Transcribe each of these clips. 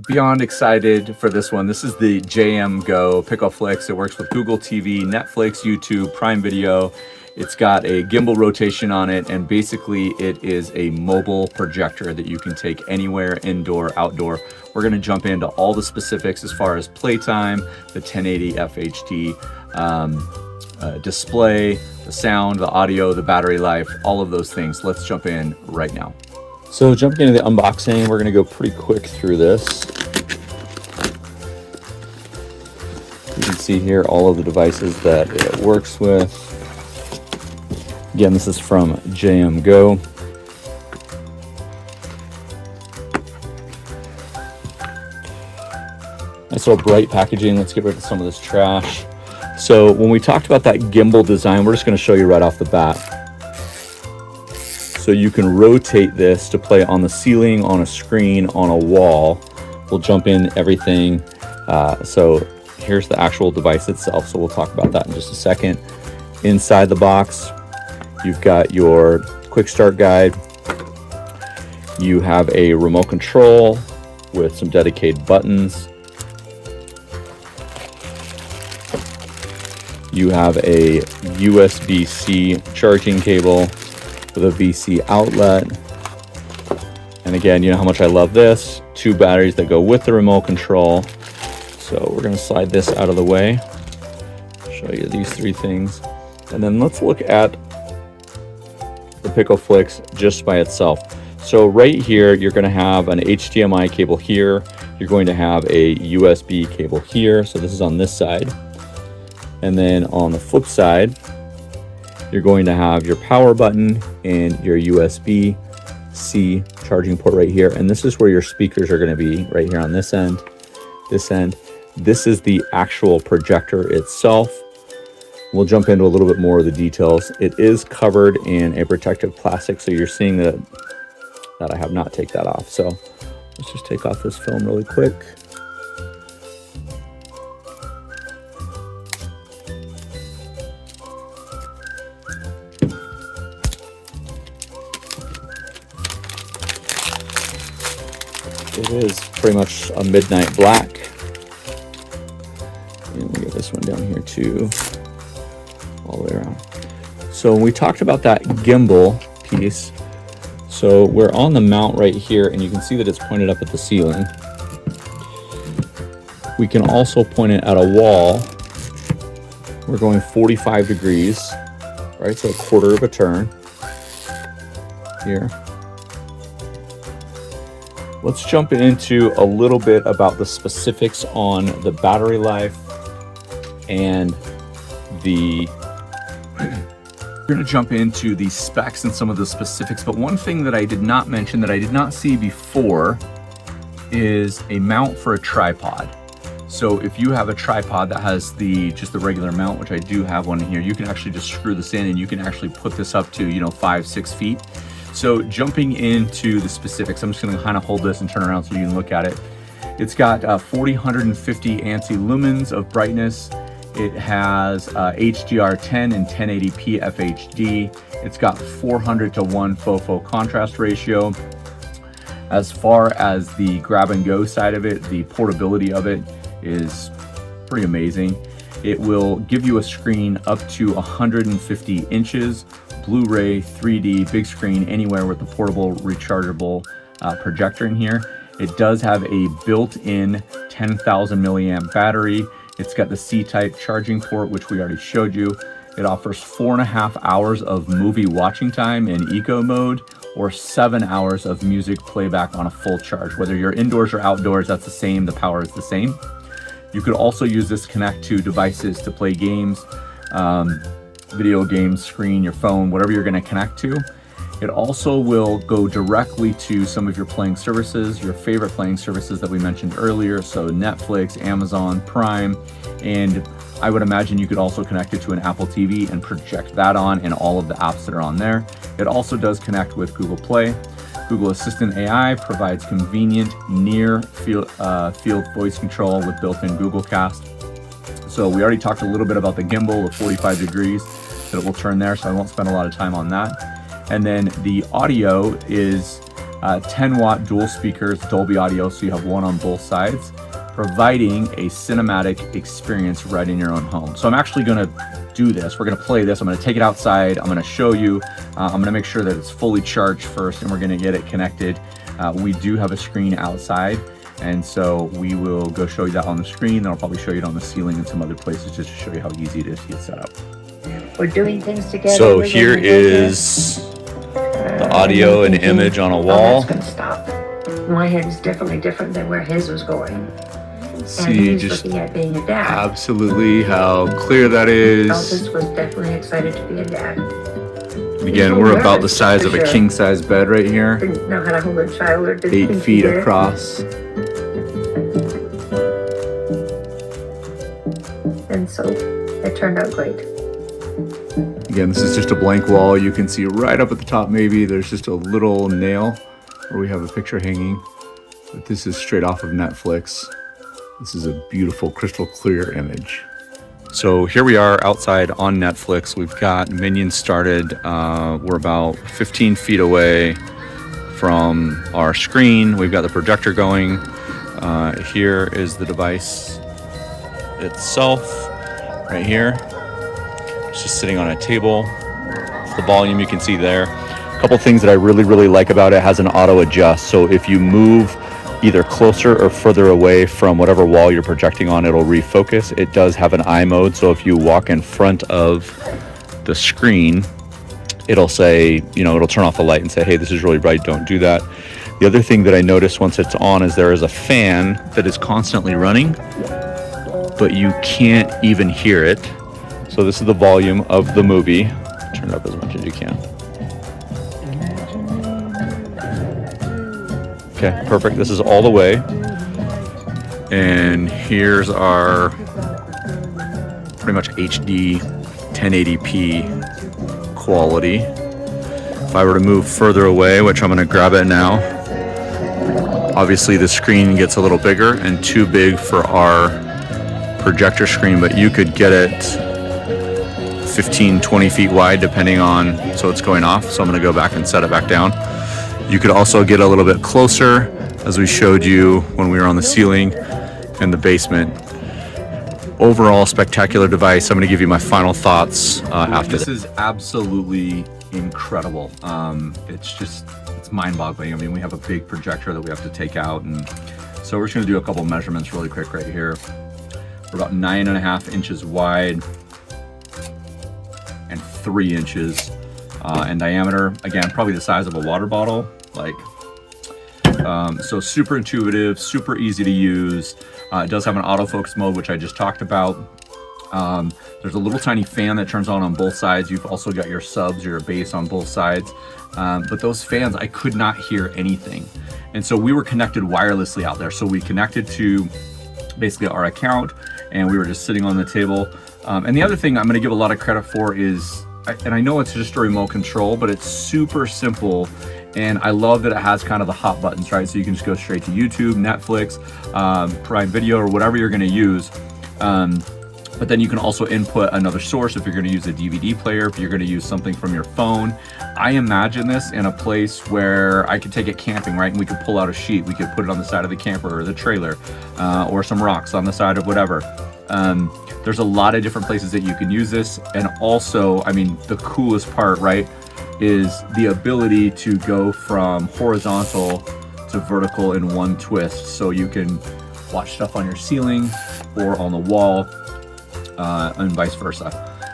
Beyond excited for this one. This is the JMGO Picoflix. It works with Google TV, Netflix, YouTube, Prime Video. It's got a gimbal rotation on it, and basically it is a mobile projector that you can take anywhere, indoor, outdoor. We're going to jump into all the specifics as far as playtime, the 1080 FHD display, the sound, the audio, the battery life, all of those things. Let's jump in right now. So jumping into the unboxing, we're going to go pretty quick through this. You can see here all of the devices that it works with. Again, this is from JMGO. Nice little bright packaging. Let's get rid of some of this trash. So when we talked about that gimbal design, we're just going to show you right off the bat. So you can rotate this to play on the ceiling, on a screen, on a wall. We'll jump in everything. So here's the actual device itself. So we'll talk about that in just a second. Inside the box, you've got your quick start guide. You have a remote control with some dedicated buttons. You have a USB-C charging cable with a VC outlet. And again, you know how much I love this. 2 batteries that go with the remote control. So we're gonna slide this out of the way. Show you these 3 things. And then let's look at the Picoflix just by itself. So right here, you're gonna have an HDMI cable here. You're going to have a USB cable here. So this is on this side. And then on the flip side, you're going to have your power button and your USB-C charging port right here. And this is where your speakers are going to be, right here on this end, this end. This is the actual projector itself. We'll jump into a little bit more of the details. It is covered in a protective plastic, so you're seeing that I have not taken that off. So let's just take off this film really quick. It is pretty much a midnight black. And we get this one down here too, all the way around. So when we talked about that gimbal piece, so we're on the mount right here, and you can see that it's pointed up at the ceiling. We can also point it at a wall. We're going 45 degrees, right? So a quarter of a turn here. Let's jump into a little bit about the specifics on the battery life and the... We're going to jump into the specs and some of the specifics, but one thing that I did not mention that I did not see before is a mount for a tripod. So if you have a tripod that has just the regular mount, which I do have one in here, you can actually just screw this in and you can actually put this up to, 5-6 feet. So jumping into the specifics, I'm just going to kind of hold this and turn around so you can look at it. It's got 4,150 ANSI lumens of brightness. It has HDR10 and 1080p FHD. It's got 400:1 FOFO contrast ratio. As far as the grab and go side of it, the portability of it is pretty amazing. It will give you a screen up to 150 inches. Blu-ray, 3D, big screen, anywhere with the portable rechargeable projector in here. It does have a built-in 10,000 milliamp battery. It's got the C-type charging port, which we already showed you. It offers 4.5 hours of movie watching time in eco mode, or 7 hours of music playback on a full charge. Whether you're indoors or outdoors, that's the same, the power is the same. You could also use this to connect to devices to play games, video games, screen, your phone, whatever you're going to connect to. It also will go directly to some of your playing services, your favorite playing services that we mentioned earlier. So Netflix, Amazon, Prime, and I would imagine you could also connect it to an Apple TV and project that on and all of the apps that are on there. It also does connect with Google Play. Google Assistant AI provides convenient near field voice control with built-in Google Cast. So we already talked a little bit about the gimbal, the 45 degrees that it will turn there, so I won't spend a lot of time on that. And then the audio is 10-watt dual speakers, Dolby Audio, so you have one on both sides, providing a cinematic experience right in your own home. So I'm actually going to do this. We're going to play this. I'm going to take it outside. I'm going to show you. I'm going to make sure that it's fully charged first, and we're going to get it connected. We do have a screen outside, and so we will go show you that on the screen. Then I'll probably show you it on the ceiling and some other places just to show you how easy it is to get set up. We're doing things together. So here is the audio and image on a Oh, wall. that's gonna stop. My head is definitely different than where his was going. And See he's just looking at being a dad. absolutely how clear that is. Elvis was definitely excited to be a dad. Again, we're about the size of a king-size bed right here. Didn't know how to hold a child or didn't 8 think feet he did. across. And so it turned out great. Again, this is just a blank wall. You can see right up at the top maybe there's just a little nail where we have a picture hanging. But this is straight off of Netflix. This is a beautiful crystal clear image. So here we are outside on Netflix. We've got Minions started. We're about 15 feet away from our screen. We've got the projector going. Here is the device itself right here. It's just sitting on a table. It's the volume you can see there. A couple things that I really like about it. It has an auto adjust. So if you move either closer or further away from whatever wall you're projecting on, it'll refocus. It does have an eye mode. So if you walk in front of the screen, it'll say, it'll turn off the light and say, hey, this is really bright, don't do that. The other thing that I noticed once it's on is there is a fan that is constantly running, but you can't even hear it. So this is the volume of the movie. Turn it up as much as you can. Okay, perfect. This is all the way. And here's our pretty much HD 1080p quality. If I were to move further away, which I'm gonna grab it now, obviously the screen gets a little bigger and too big for our projector screen, but you could get it 15, 20 feet wide depending on, so it's going off. So I'm gonna go back and set it back down. You could also get a little bit closer, as we showed you when we were on the ceiling in the basement. Overall, spectacular device. I'm gonna give you my final thoughts after this. This is absolutely incredible. It's mind-boggling. I mean, we have a big projector that we have to take out, and so we're just gonna do a couple measurements really quick right here. We're about 9.5 inches wide and 3 inches in diameter. Again, probably the size of a water bottle. So super intuitive, super easy to use. It does have an autofocus mode, which I just talked about. There's a little tiny fan that turns on both sides. You've also got your subs, your bass on both sides. But those fans, I could not hear anything. And so we were connected wirelessly out there. So we connected to basically our account, and we were just sitting on the table. And the other thing I'm gonna give a lot of credit for is, and I know it's just a remote control, but it's super simple. And I love that it has kind of the hot buttons, right? So you can just go straight to YouTube, Netflix, Prime Video, or whatever you're gonna use. But then you can also input another source if you're gonna use a DVD player, if you're gonna use something from your phone. I imagine this in a place where I could take it camping, right? And we could pull out a sheet, we could put it on the side of the camper or the trailer, or some rocks on the side of whatever. There's a lot of different places that you can use this. And also, I mean, the coolest part, right, is the ability to go from horizontal to vertical in one twist. So you can watch stuff on your ceiling or on the wall, and vice versa.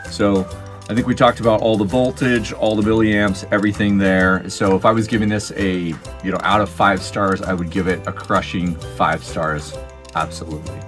So I think we talked about all the voltage, all the milliamps, everything there. So if I was giving this a, out of 5 stars, I would give it a crushing 5 stars. Absolutely.